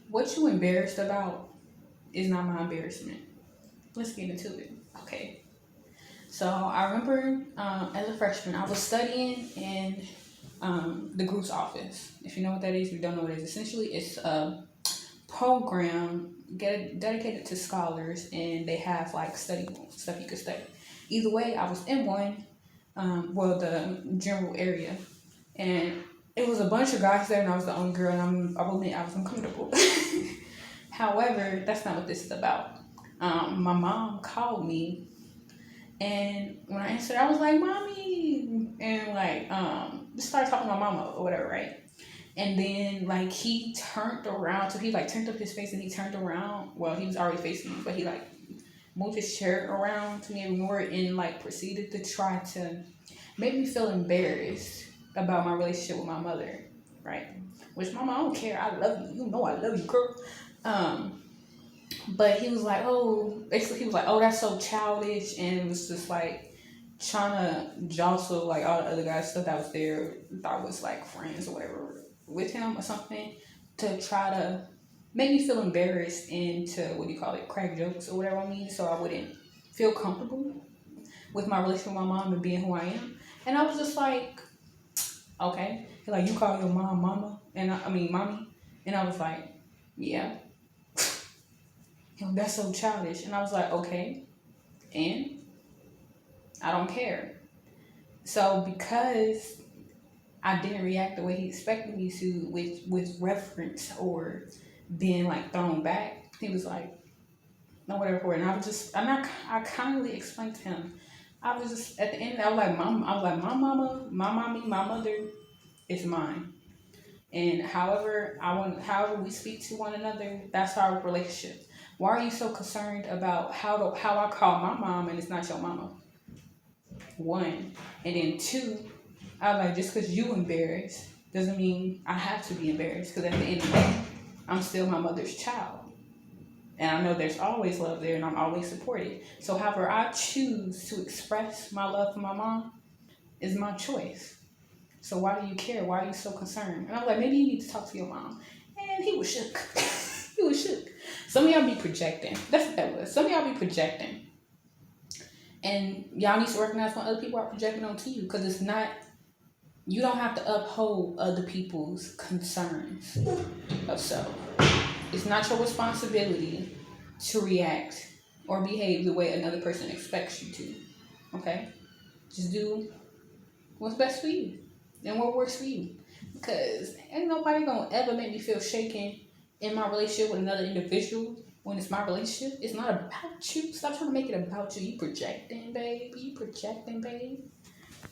What you embarrassed about is not my embarrassment. Let's get into it. Okay. So I remember as a freshman, I was studying in the group's office. If you know what that is, if you don't know what it is, essentially it's a program dedicated to scholars, and they have like study rooms, stuff you could study. Either way, I was in one, well, the general area, and it was a bunch of guys there, and I was the only girl, and I will admit I was uncomfortable. However, that's not what this is about. My mom called me, and when I answered, I was like, "Mommy," and like just started talking to my mama or whatever, right? And then like he turned around, so he like turned up his face and he turned around. Well, he was already facing me, but he like moved his chair around to me even more and like proceeded to try to make me feel embarrassed about my relationship with my mother, right? Which, mama, I don't care. I love you. You know I love you, girl. Um, but he was like, oh, basically he was like, oh, that's so childish, and it was just like trying to jostle like all the other guys stuff that was there, thought was like friends or whatever with him or something, to try to make me feel embarrassed and to, what do you call it, crack jokes or whatever I mean, so I wouldn't feel comfortable with my relationship with my mom and being who I am. And I was just like, okay. He like, you call your mom mama? And I mean mommy? And I was like, yeah. That's so childish. And I was like, okay. And I don't care. So because I didn't react the way he expected me to, with reference or being like thrown back, he was like, no, whatever for it. And I was just, I kindly explained to him. I was just, at the end, I was like, my mama, my mommy, my mother is mine. And however we speak to one another, that's our relationship. Why are you so concerned about how I call my mom and it's not your mama? One. And then two, I was like, just because you embarrassed doesn't mean I have to be embarrassed, because at the end of the day, I'm still my mother's child. And I know there's always love there and I'm always supported. So however I choose to express my love for my mom is my choice. So why do you care? Why are you so concerned? And I was like, maybe you need to talk to your mom. And he was shook. He was shook. Some of y'all be projecting. That's what that was. Some of y'all be projecting. And y'all need to recognize when other people are projecting onto you, because it's not, you don't have to uphold other people's concerns of self. It's not your responsibility to react or behave the way another person expects you to. Okay? Just do what's best for you and what works for you. Because ain't nobody gonna ever make me feel shaken in my relationship with another individual when it's my relationship. It's not about you. Stop trying to make it about you. You projecting, babe. You projecting, babe.